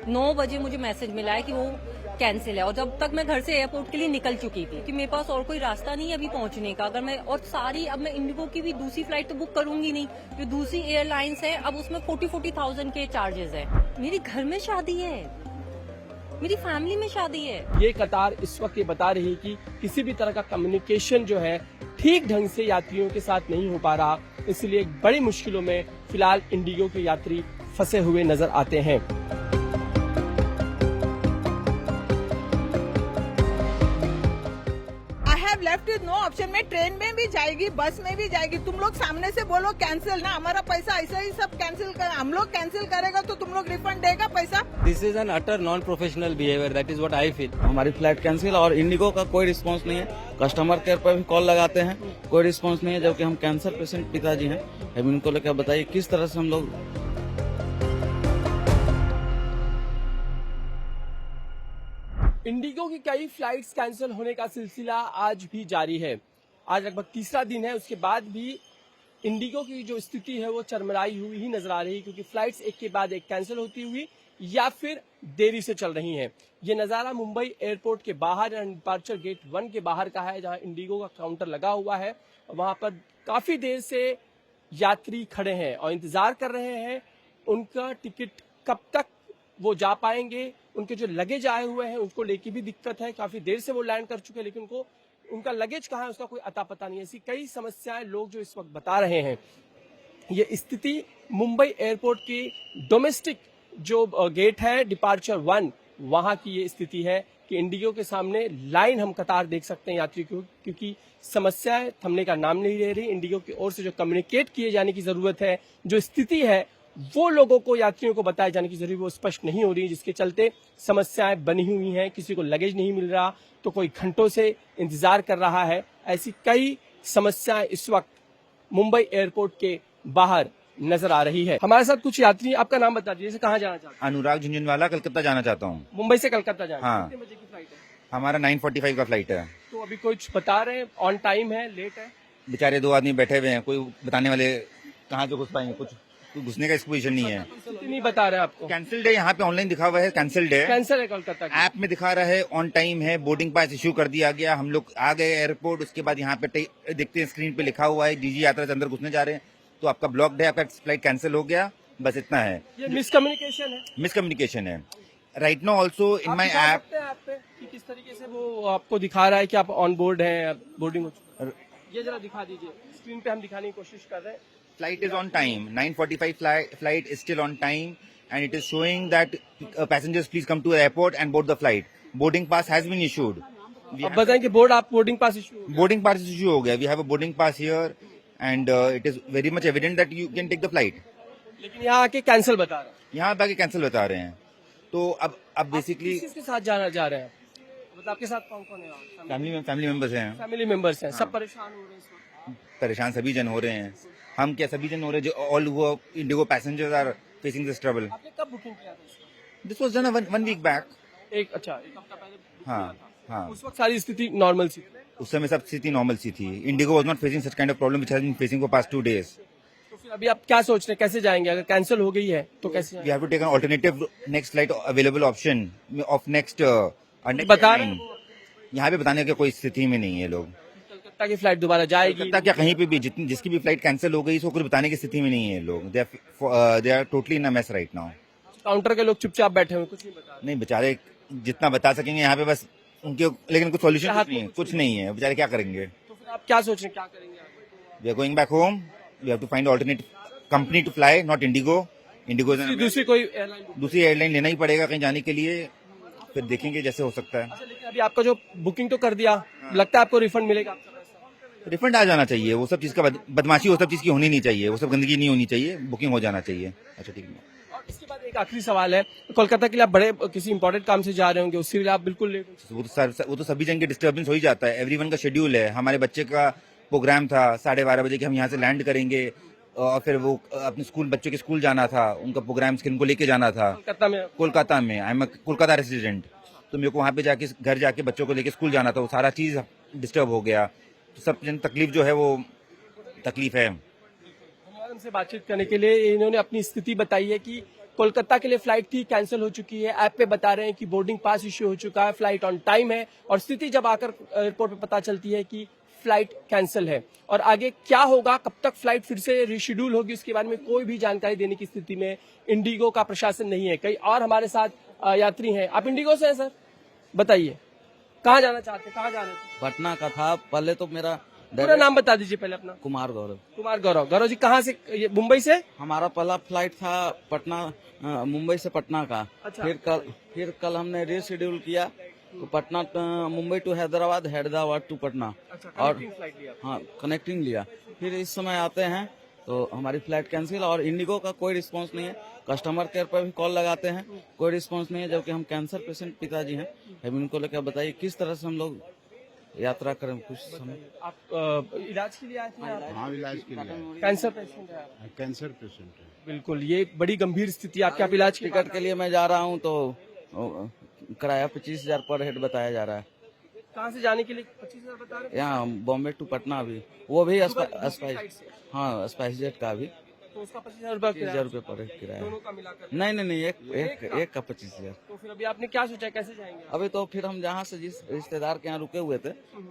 9 बजे मुझे मैसेज मिला है कि वो कैंसिल है, और जब तक मैं घर से एयरपोर्ट के लिए निकल चुकी थी कि मेरे पास और कोई रास्ता नहीं है अभी पहुंचने का। अगर मैं और सारी अब मैं इंडिगो की भी दूसरी फ्लाइट तो बुक करूंगी नहीं, जो दूसरी एयरलाइंस है अब उसमें 40,000 के चार्जेस है। मेरी घर में शादी है, मेरी फैमिली में शादी है। ये कतार इस वक्त ये बता रही है कि किसी भी तरह का कम्युनिकेशन जो है ठीक ढंग से यात्रियों के साथ नहीं हो पा रहा, इसलिए बड़ी मुश्किलों में फिलहाल इंडिगो के यात्री फंसे हुए नजर आते हैं। लेफ्ट इज नो ऑप्शन में ट्रेन में भी जाएगी, बस में भी जाएगी। तुम लोग सामने से बोलो कैंसिल ना, हमारा पैसा ऐसा ही सब कैंसिल कर, हम लोग कैंसिल करेगा तो तुम लोग रिफंड देगा पैसा। This is an utter non professional behaviour, that is what I feel. हमारी फ्लाइट कैंसिल और इंडिगो का कोई रिस्पांस नहीं है। कस्टमर केयर पर भी कॉल लगाते हैं, कोई रिस्पांस नहीं है, जबकि हम कैंसर पेशेंट पिताजी हैं। अब इनको लेकर बताइए किस तरह से हम लोग। इंडिगो की कई फ्लाइट्स कैंसिल होने का सिलसिला आज भी जारी है। आज लगभग तीसरा दिन है, उसके बाद भी इंडिगो की जो स्थिति है वो चरमराई हुई ही नजर आ रही है, क्योंकि फ्लाइट्स एक के बाद एक कैंसिल होती हुई या फिर देरी से चल रही हैं। ये नजारा मुंबई एयरपोर्ट के बाहर डिपार्चर गेट 1 के बाहर का है, जहां इंडिगो का काउंटर लगा हुआ है। वहां पर काफी देर से यात्री खड़े हैं और इंतजार कर रहे हैं उनका टिकट कब तक वो जा पाएंगे। उनके जो लगेज आए हुए हैं उनको लेके भी दिक्कत है, काफी देर से वो लैंड कर चुके हैं, लेकिन उनका लगेज कहाँ है उसका कोई अता पता नहीं है। ऐसी कई समस्याएं लोग जो इस वक्त बता रहे हैं। ये स्थिति मुंबई एयरपोर्ट की डोमेस्टिक जो गेट है डिपार्चर 1, वहां की ये स्थिति है कि इंडिगो के सामने लाइन हम कतार देख सकते हैं यात्री को, क्योंकि समस्याएं थमने का नाम नहीं ले रही। इंडिगो की ओर से जो कम्युनिकेट किए जाने की जरूरत है, जो स्थिति है वो लोगों को, यात्रियों को बताए जाने की जरूरत, वो स्पष्ट नहीं हो रही, जिसके चलते समस्याएं बनी हुई हैं। किसी को लगेज नहीं मिल रहा तो कोई घंटों से इंतजार कर रहा है। ऐसी कई समस्याएं इस वक्त मुंबई एयरपोर्ट के बाहर नजर आ रही है। हमारे साथ कुछ यात्री, आपका नाम बता दीजिए, कहाँ जाना चाहते हैं? अनुराग झुंझुनवाला, कलकत्ता जाना चाहता हूँ। मुंबई से कलकत्ता जाना। हाँ। कितने बजे की फ्लाइट है? हमारा 9:45 का फ्लाइट है। तो अभी कुछ बता रहे हैं, ऑन टाइम है, लेट है? बेचारे 2 आदमी बैठे हुए हैं, कोई बताने वाले कहाँ से घुस पाएंगे, कुछ घुसने का इस पोजीशन नहीं है। नहीं बता रहे आपको? कैंसिल्ड है, यहाँ पे ऑनलाइन दिखा हुआ है कैंसिल्ड है। कैंसिल है कलकत्ता। ऐप में दिखा रहा है ऑन टाइम है, बोर्डिंग पास इश्यू कर दिया गया। हम लोग आ गए एयरपोर्ट, उसके बाद यहाँ पे देखते हैं स्क्रीन पे लिखा हुआ है डीजी यात्रा से अंदर घुसने जा रहे हैं, तो आपका ब्लॉक्ड है, आपका फ्लाइट कैंसिल हो गया, बस इतना है। ये मिसकम्युनिकेशन है। मिसकम्युनिकेशन है। Right now also in my app किस तरीके से वो आपको दिखा रहा है कि आप ऑन बोर्ड हैं, बोर्डिंग हो चुका है। ये जरा दिखा दीजिए, स्क्रीन पे हम दिखाने की कोशिश कर रहे हैं। Flight is on time. 9:45 flight is still on time, and it is showing that passengers please come to the airport and board the flight. Boarding pass has been issued. अब बताएं कि boarding pass issue. Boarding pass issue हो गया. We have a boarding pass here, and it is very much evident that you can take the flight. लेकिन यहाँ आके cancel बता रहा है। यहाँ पे आके कैंसिल बता रहे हैं। तो अब बेसिकली किसके साथ जा रहे हैं? मतलब आपके साथ कौन कौन है? फैमिली मेंबर्स हैं। फैमिली मेंबर्स हैं। सब परेशान हो रहे हैं इस वक्त। परेशान सभी जन हो रहे हैं। हम क्या सभी जन हो रहे हैं, जो ऑल वो IndiGo passengers are facing this trouble. आपने कब बुकिंग किया था इसका? This was done 1 week back. एक हफ्ता पहले। हाँ। उस वक्त सारी स्थिति नॉर्मल सी। उस समय सब स्थिति नॉर्मल सी थी। IndiGo was not facing such kind of problem which has been facing for past 2 days। तो फिर अभी आप क्या सोच रहे हैं, कैसे जाएंगे? अगर कैंसिल हो गई है तो कैसे? We have to take an alternative next flight available option of next बता रहे हैं यहाँ पे बताने की कोई स्थिति में नहीं है। लोग कलकत्ता की फ्लाइट दोबारा जाएगी? कलकत्ता क्या कहीं पे भी जिसकी भी फ्लाइट कैंसिल हो गई, इसको कुछ बताने की स्थिति में नहीं है। लोग they are totally in a mess right now. Counter के लोग चुपचाप बैठे हुए, कुछ नहीं बता रहे। नहीं बेचारे जितना बता सकेंगे यहाँ पे बस उनके, लेकिन कुछ सॉल्यूशन कुछ नहीं है। बेचारे क्या करेंगे? तो फिर आप क्या सोच रहे हैं, क्या करेंगे? We are going back home. We have to find alternate company to fly, not IndiGo. IndiGo दूसरी एयरलाइन लेना ही पड़ेगा कहीं जाने के लिए, फिर देखेंगे जैसे हो सकता है। अच्छा, लेकिन अभी आपका जो बुकिंग तो कर दिया, लगता है आपको रिफंड मिलेगा? रिफंड आ जाना चाहिए। वो सब चीज का बदमाशी, वो सब चीज की होनी नहीं चाहिए, वो सब गंदगी नहीं होनी चाहिए, बुकिंग हो जाना चाहिए। अच्छा ठीक है। और इसके बाद एक आखिरी सवाल है, कोलकाता के लिए आप बड़े किसी इंपॉर्टेंट काम से जा रहे होंगे, उसके लिए आप बिल्कुल लेट? वो तो सभी जन के डिस्टर्बेंस हो ही जाता है। एवरीवन का शेड्यूल है। हमारे बच्चे का प्रोग्राम था 12:30 बजे कि हम यहाँ से लैंड करेंगे, और फिर वो अपने स्कूल, बच्चों के स्कूल जाना था, उनका प्रोग्राम किनको लेके जाना था कोलकाता में। आई एम कोलकाता रेसिडेंट, तो मेरे को वहाँ पे जाके घर जाके बच्चों को लेके स्कूल जाना था, वो सारा चीज डिस्टर्ब हो गया। तो सब जन तकलीफ जो है वो तकलीफ है। हमसे बातचीत करने के लिए इन्होंने अपनी स्थिति बताई है कि कोलकाता के लिए फ्लाइट थी, कैंसिल हो चुकी है। ऐप पे बता रहे हैं कि बोर्डिंग पास इश्यू हो चुका है, फ्लाइट ऑन टाइम है, और स्थिति जब आकर एयरपोर्ट पे पता चलती है कि फ्लाइट कैंसिल है। और आगे क्या होगा, कब तक फ्लाइट फिर से रिशेड्यूल होगी, उसके बारे में कोई भी जानकारी देने की स्थिति में इंडिगो का प्रशासन नहीं है। कई और हमारे साथ यात्री हैं। आप इंडिगो से हैं सर, बताइए कहाँ जाना चाहते हैं, कहाँ जा रहे थे? पटना का था पहले तो मेरा पूरा नाम बता दीजिए पहले अपना। कुमार गौरव। कुमार गौरव। गौरव जी कहाँ से? ये मुंबई से? हमारा पहला फ्लाइट था पटना, मुंबई से पटना का। अच्छा। फिर कल हमने रीशेड्यूल किया तो पटना मुंबई टू हैदराबाद टू पटना। अच्छा, और connecting flight लिया। हाँ, कनेक्टिंग लिया। फिर इस समय आते हैं तो हमारी फ्लाइट कैंसिल, और इंडिगो का कोई रिस्पांस नहीं है। कस्टमर केयर पर भी कॉल लगाते हैं, कोई रिस्पांस नहीं है, जबकि हम कैंसर पेशेंट पिताजी हैं। अभी उनको लेकर बताइए किस तरह से हम लोग यात्रा करें कुछ समय। आप इलाज के लिए आए थे? हाँ, इलाज के लिए कैंसर पेशेंट है आप? कैंसर पेशेंट है। बिल्कुल, ये बड़ी गंभीर स्थिति आपके। आप इलाज टिकट के लिए मैं जा रहा हूँ तो किराया 25,000 पर हेड बताया जा रहा है। कहाँ से जाने के लिए 25,000 बता रहे हैं? यहाँ बॉम्बे टू पटना भी, वो भी फ्लाइट से? हाँ, स्पाइस जेट का भी तो उसका 25,000 रुपया 30,000 रुपये पर हेड किराया। दोनों का मिलाकर? नहीं, एक का 25,000। तो फिर अभी आपने क्या सोचा, कैसे जाएंगे आप? अभी तो फिर हम जहाँ से जिस रिश्तेदार के यहाँ रुके हुए थे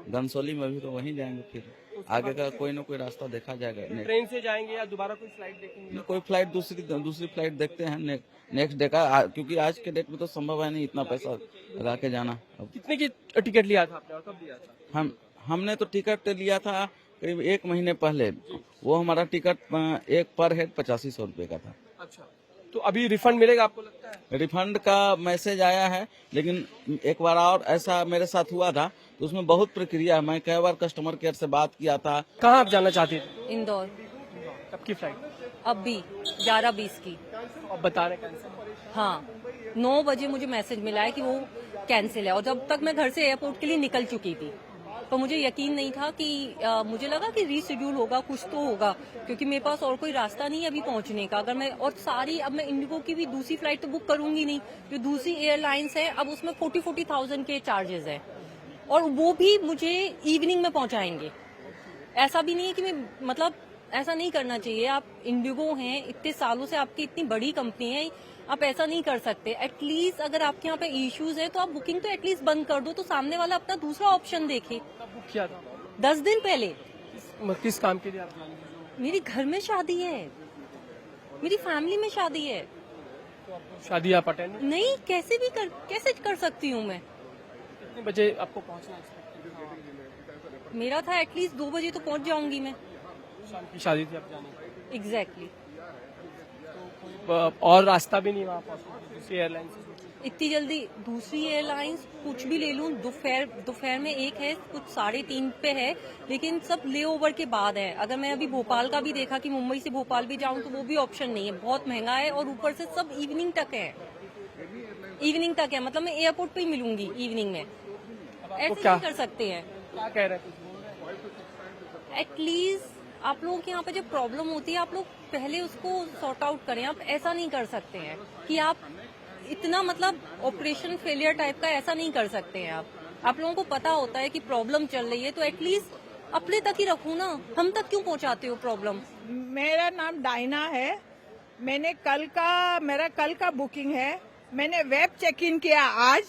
घनसोली में, भी तो वहीं जाएंगे। फिर आगे का कोई ना कोई रास्ता देखा जाएगा। ट्रेन से जाएंगे या दोबारा कोई फ्लाइट देखेंगे? कोई फ्लाइट दूसरी फ्लाइट देखते हैं नेक्स्ट डे का, क्योंकि आज के डेट में तो संभव है नहीं इतना पैसा लगा के जाना। अब कितने की टिकट लिया था आपने और कब लिया था? हमने तो टिकट लिया था करीब 1 महीने पहले। वो हमारा टिकट एक पर हेड 8500 रुपये का था। अच्छा, तो अभी रिफंड मिलेगा आपको लगता है? रिफंड का मैसेज आया है, लेकिन एक बार और ऐसा मेरे साथ हुआ था तो उसमें बहुत प्रक्रिया है। मैं कई बार कस्टमर केयर से बात किया था। कहाँ आप जाना चाहते थे? इंदौर। कब की फ्लाइट? अभी 11:20 की। अब बता रहे कैंसिल। हाँ, 9 बजे मुझे मैसेज मिला है कि वो कैंसिल है, और जब तक मैं घर से एयरपोर्ट के लिए निकल चुकी थी तो मुझे यकीन नहीं था कि मुझे लगा कि रीशेड्यूल होगा, कुछ तो होगा, क्योंकि मेरे पास और कोई रास्ता नहीं है अभी पहुंचने का। अगर मैं अब मैं इंडिगो की भी दूसरी फ्लाइट तो बुक करूंगी नहीं, जो दूसरी एयरलाइंस है अब उसमें 40,000 के चार्जेस है, और वो भी मुझे इवनिंग में पहुंचाएंगे। ऐसा भी नहीं है कि ऐसा नहीं करना चाहिए। आप इंडिगो हैं, इतने सालों से आपकी इतनी बड़ी कंपनी है, आप ऐसा नहीं कर सकते। एटलीस्ट अगर आपके यहाँ पे इश्यूज है तो आप बुकिंग तो एटलीस्ट बंद कर दो, तो सामने वाला अपना दूसरा ऑप्शन देखे। कब बुक किया था? 10 दिन पहले। किस काम के लिए आप जाने थे? मेरी घर में शादी है, मेरी फैमिली में शादी है। शादी आप अटेंड? नहीं, कैसे कर सकती हूँ मैं? कितने बजे आपको पहुंचना है? मेरा था एटलीस्ट 2 बजे तो पहुँच जाऊंगी मैं। शाम की शादी थी आप जाने? एग्जैक्टली। और रास्ता भी नहीं वहाँ पहुँचने दूसरी एयरलाइन से? इतनी जल्दी दूसरी एयरलाइंस कुछ भी ले लूं, दोपहर में एक है, कुछ 3:30 पे है, लेकिन सब लेओवर के बाद है। अगर मैं अभी भोपाल का भी देखा कि मुंबई से भोपाल भी जाऊं तो वो भी ऑप्शन नहीं है, बहुत महंगा है, और ऊपर से सब इवनिंग तक है। मतलब मैं एयरपोर्ट पे ही मिलूंगी इवनिंग में। ऐसे नहीं कर सकते हैं। क्या कह रहे थे? एटलीस्ट आप लोगों के यहाँ पे जब प्रॉब्लम होती है आप लोग पहले उसको सॉर्ट आउट करें। आप ऐसा नहीं कर सकते हैं कि आप इतना ऑपरेशन फेलियर टाइप का ऐसा नहीं कर सकते हैं। आप लोगों को पता होता है कि प्रॉब्लम चल रही है तो एटलीस्ट अपने तक ही रखो ना, हम तक क्यों पहुंचाते हो प्रॉब्लम? मेरा नाम डायना है। मेरा कल का बुकिंग है। मैंने वेब चेक इन किया आज,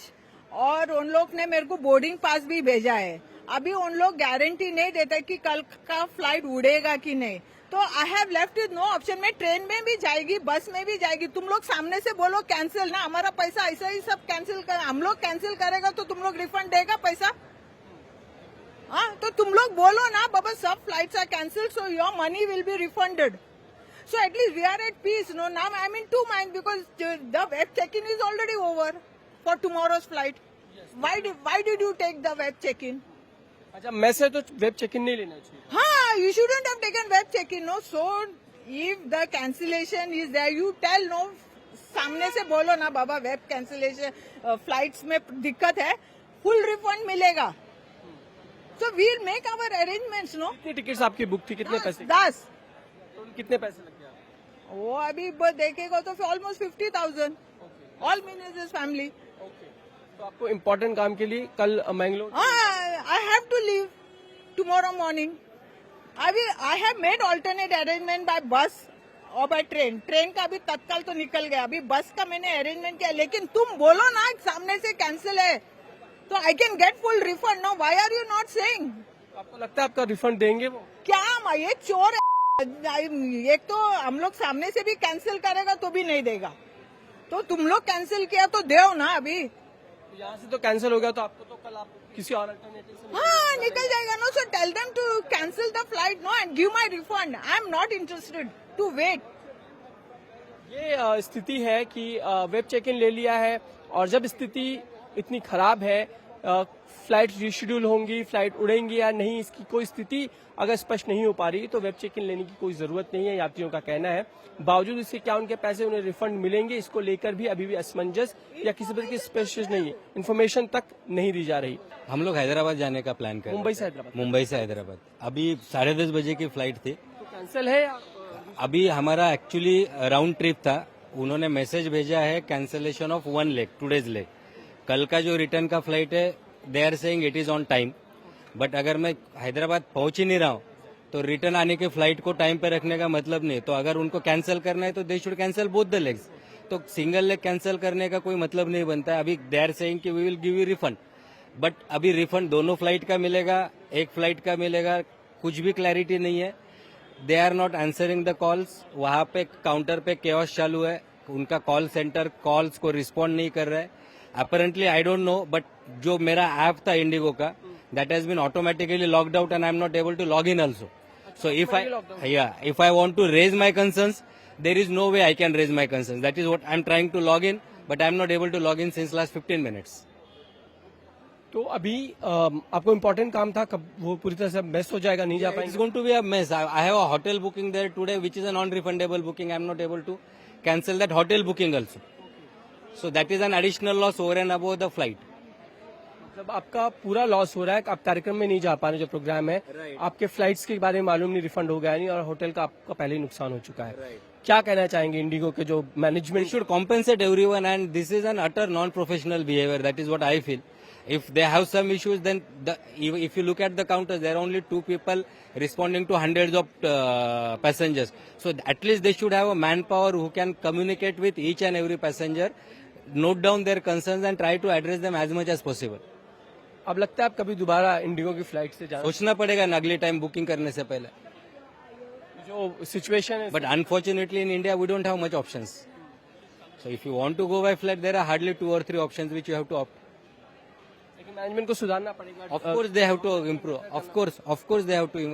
और उन लोग ने मेरे को बोर्डिंग पास भी भेजा है। अभी उन लोग गारंटी नहीं देते कि कल का फ्लाइट उड़ेगा कि नहीं, तो I have left with no option. मैं ट्रेन में भी जाएगी, बस में भी जाएगी। तुम लोग सामने से बोलो कैंसिल ना, हमारा पैसा ऐसा ही सब कैंसिल कर, हम लोग कैंसिल करेगा तो तुम लोग रिफंड देगा पैसा? हाँ, तो तुम लोग बोलो ना बाबा सब flights are cancel, so your money will be refunded. So at least we are at peace. No, now I'm in two minds because the web check-in is already over for tomorrow's flight. Why did you take the web check-in? अच्छा, मैं से तो web check in नहीं लेना चाहिए। हाँ, you shouldn't have taken web check-in. No, so if the cancellation is there, you tell no. सामने से बोलो ना बाबा वेब कैंसिलेशन फ्लाइट्स में दिक्कत है, फुल रिफंड मिलेगा। So we'll make our arrangements. No. कितनी टिकट्स आपकी बुक थी, कितने पैसे? 10. तो कितने पैसे लग गए? वो अभी देखेगा तो ऑलमोस्ट 50,000. All means family. तो आपको इम्पोर्टेंट काम के लिए कल Mangalore? I have to leave tomorrow morning. I have made alternate arrangement by bus और बाय ट्रेन, ट्रेन का अभी तत्काल तो निकल गया, अभी बस का मैंने अरेंजमेंट किया, लेकिन तुम बोलो ना सामने से कैंसिल है तो I can get full refund. No, why are you not saying? आपको लगता है आपका रिफंड देंगे वो? क्या ये चोर है? एक तो हम लोग सामने से भी कैंसिल करेगा तो भी नहीं देगा, तो तुम लोग कैंसिल किया तो दो ना. अभी यहाँ से तो कैंसिल हो गया, तो आपको तो कल आप किसी और अल्टरनेटिव से हाँ निकल जाएगा. No, so tell them to cancel the flight no and give my refund. I am not interested to wait. ये स्थिति है कि वेब चेक इन ले लिया है, और जब स्थिति इतनी खराब है, फ्लाइट रिशेड्यूल होंगी, फ्लाइट उड़ेंगी या नहीं, इसकी कोई स्थिति अगर स्पष्ट नहीं हो पा रही तो वेब चेक इन लेने की कोई जरूरत नहीं है, यात्रियों का कहना है. बावजूद इसके क्या उनके पैसे उन्हें रिफंड मिलेंगे, इसको लेकर भी अभी भी असमंजस या किसी प्रकार की स्पष्ट नहीं, इन्फॉर्मेशन तक नहीं दी जा रही. हम लोग हैदराबाद जाने का प्लान कर रहे मुंबई थे। से हैदराबाद मुंबई से हैदराबाद अभी 10:30 बजे की फ्लाइट थी। तो कैंसिल है या अभी हमारा एक्चुअली राउंड ट्रिप था, उन्होंने मैसेज भेजा है cancellation of 1 leg, today's leg. कल का जो रिटर्न का फ्लाइट है they are saying it is on time, but अगर मैं हैदराबाद पहुंच ही नहीं रहा हूं तो रिटर्न आने के फ्लाइट को टाइम पे रखने का मतलब नहीं. तो अगर उनको कैंसिल करना है तो they should cancel both the legs. तो सिंगल लेग कैंसिल करने का कोई मतलब नहीं बनता है. अभी दे आर सेइंग कि we will give you refund, but अभी रिफंड दोनों फ्लाइट का मिलेगा, एक फ्लाइट का मिलेगा, कुछ भी क्लैरिटी नहीं है. They are not answering the calls. वहां पे काउंटर पे केओस चालू है, उनका कॉल सेंटर कॉल्स को रिस्पॉन्ड नहीं कर रहा है. Apparently I don't know, but जो मेरा ऐप था इंडिगो का that has been automatically locked out and I am not able to log in also. So if I want to raise my concerns, there is no way I can raise my concerns. That is what I'm trying to log in, but I'm not able to log in since last 15 minutes. तो अभी आपको important काम था, कब वो पूरी तरह से बेस्ट हो जाएगा, नहीं जा It's पाएंगे? going to be a mess. I have a hotel booking there today, which is a non-refundable booking. I'm not able to cancel that hotel booking also. So that is an additional loss over and above the flight. जब आपका पूरा loss हो रहा है, आप कार्यक्रम में नहीं जा पा रहे, जो प्रोग्राम है, आपके फ्लाइट्स के बारे में मालूम नहीं, रिफंड हो गया नहीं, और होटल का आपका पहले ही नुकसान हो चुका है. क्या कहना चाहेंगे इंडिगो के जो They management? should compensate everyone, and this is an utter non-professional behavior. That is what I feel. If they have some issues, then if you look at the counters, there are only 2 people responding to hundreds of passengers. So at least they should have a manpower who can communicate with each and every passenger, note down their concerns and try to address them as much as possible. अब लगता है आप कभी दोबारा Indigo की flight से जाना, सोचना पड़ेगा ना अगले टाइम बुकिंग करने से पहले. जो सिचुएशन है, But unfortunately in India we don't have much options. So if you want to go by flight, there are hardly 2 or 3 options which you have to opt. लेकिन मैनेजमेंट को सुधारना पड़ेगा. Of course they have to improve. Of course they have to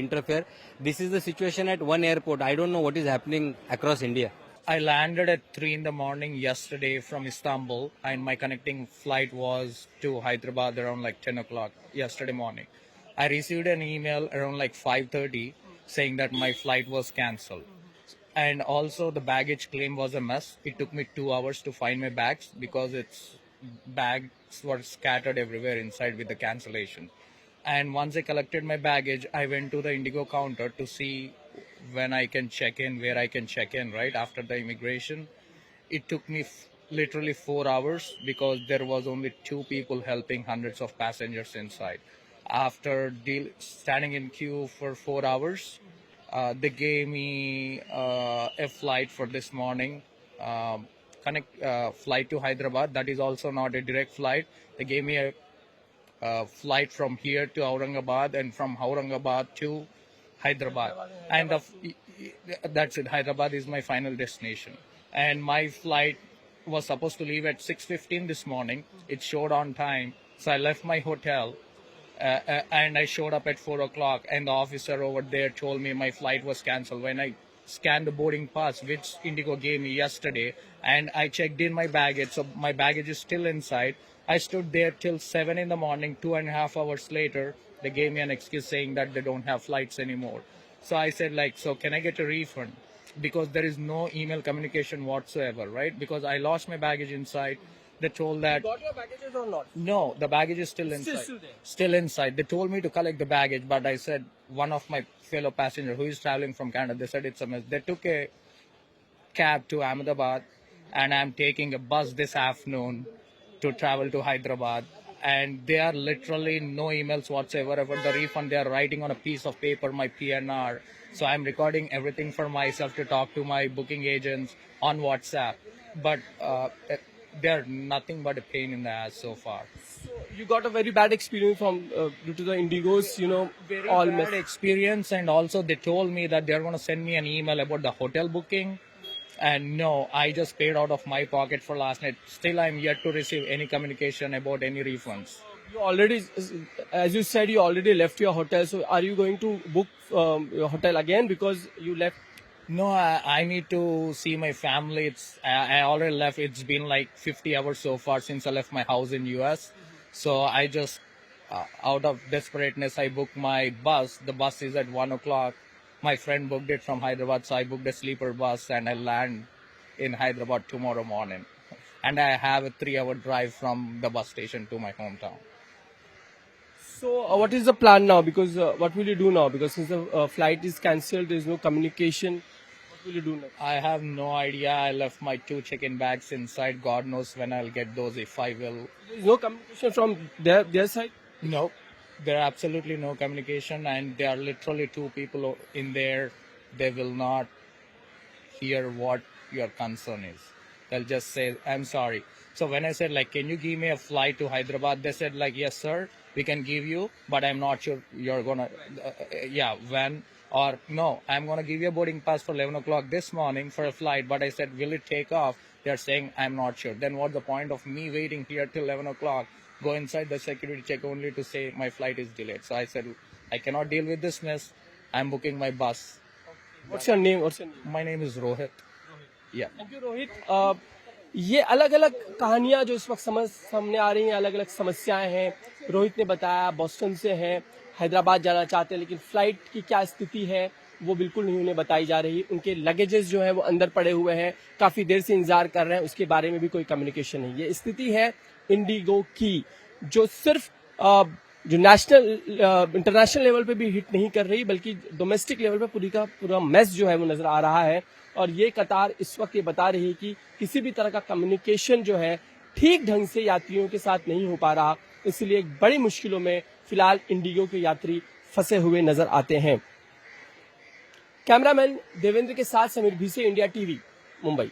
interfere. This is the situation at one airport. I don't know what is happening across India. I landed at 3 in the morning yesterday from Istanbul, and my connecting flight was to Hyderabad around like 10 o'clock yesterday morning. I received an email around like 5:30 saying that my flight was cancelled. And also the baggage claim was a mess. It took me 2 hours to find my bags because bags were scattered everywhere inside with the cancellation. And once I collected my baggage, I went to the Indigo counter to see when I can check in, where I can check in, right after the immigration. It took me literally 4 hours because there was only 2 people helping hundreds of passengers inside. After standing in queue for 4 hours, they gave me a flight for this morning, flight to Hyderabad. That is also not a direct flight. They gave me a flight from here to Aurangabad and from Aurangabad to Hyderabad, and that's it. Hyderabad is my final destination, and my flight was supposed to leave at 6:15 this morning. It showed on time, so I left my hotel and I showed up at 4 o'clock, and the officer over there told me my flight was cancelled. When I scanned the boarding pass, which Indigo gave me yesterday, and I checked in my baggage, so my baggage is still inside. I stood there till 7 in the morning. 2.5 hours later, they gave me an excuse saying that they don't have flights anymore. So I said, like, so can I get a refund? Because there is no email communication whatsoever, right? Because I lost my baggage inside. They told that Got your baggages or not? no, the baggage is still inside. Still there. Still inside. They told me to collect the baggage, but I said, one of my fellow passenger who is traveling from Canada, they said it's a mess. They took a cab to Ahmedabad, and I'm taking a bus this afternoon to travel to Hyderabad. And there are literally no emails whatsoever about the refund. They are writing on a piece of paper my PNR, So I'm recording everything for myself to talk to my booking agents on WhatsApp. But they're nothing but a pain in the ass so far. You got a very bad experience from due to the Indigos, Very all bad experience, and also they told me that they're going to send me an email about the hotel booking. And no, I just paid out of my pocket for last night. Still, I'm yet to receive any communication about any refunds. You already, as you said, you already left your hotel. So are you going to book your hotel again because you left? No, I need to see my family. I already left. It's been like 50 hours so far since I left my house in US. So I just, out of desperateness, I booked my bus. The bus is at 1 o'clock. My friend booked it from Hyderabad, so I booked a sleeper bus and I land in Hyderabad tomorrow morning. And I have a 3-hour drive from the bus station to my hometown. So what is the plan now? Because what will you do now? Because since the flight is cancelled, there is no communication. What will you do next? I have no idea. I left my 2 check-in bags inside. God knows when I'll get those, if I will. There is no communication from their side? No, there are absolutely no communication, and there are literally 2 people in there. They will not hear what your concern is. They'll just say, I'm sorry. So when I said, like, can you give me a flight to Hyderabad? They said, like, yes, sir, we can give you, but I'm not sure you're going to, when, or no, I'm going to give you a boarding pass for 11 o'clock this morning for a flight, but I said, will it take off? They're saying, I'm not sure. Then what's the point of me waiting here till 11 o'clock? Go inside the security check only to say my flight is delayed. So I said, I cannot deal with this mess. I'm booking my bus. What's your name? My name is Rohit. Yeah. Thank you Rohit. ये अलग अलग कहानियां जो इस वक्त सामने आ रही हैं, अलग अलग समस्याएं हैं। रोहित ने बताया बोस्टन से हैं, हैदराबाद जाना चाहते हैं, लेकिन फ्लाइट की क्या स्थिति है वो बिल्कुल नहीं उन्हें बताई जा रही। उनके लगेजेस जो है वो अंदर पड़े हुए हैं, काफी देर से इंतजार कर रहे हैं, उसके बारे में भी कोई कम्युनिकेशन नहीं। ये स्थिति है इंडिगो की, जो सिर्फ जो इंटरनेशनल लेवल पे भी हिट नहीं कर रही, बल्कि डोमेस्टिक लेवल पे पूरी का पूरा मैस जो है वो नजर आ रहा है। और ये कतार इस वक्त ये बता रही है कि किसी भी तरह का कम्युनिकेशन जो है ठीक ढंग से यात्रियों के साथ नहीं हो पा रहा, इसलिए बड़ी मुश्किलों में फिलहाल इंडिगो के यात्री फंसे हुए नजर आते हैं। कैमरामैन देवेंद्र के साथ समीर भीसे, इंडिया टीवी, मुंबई।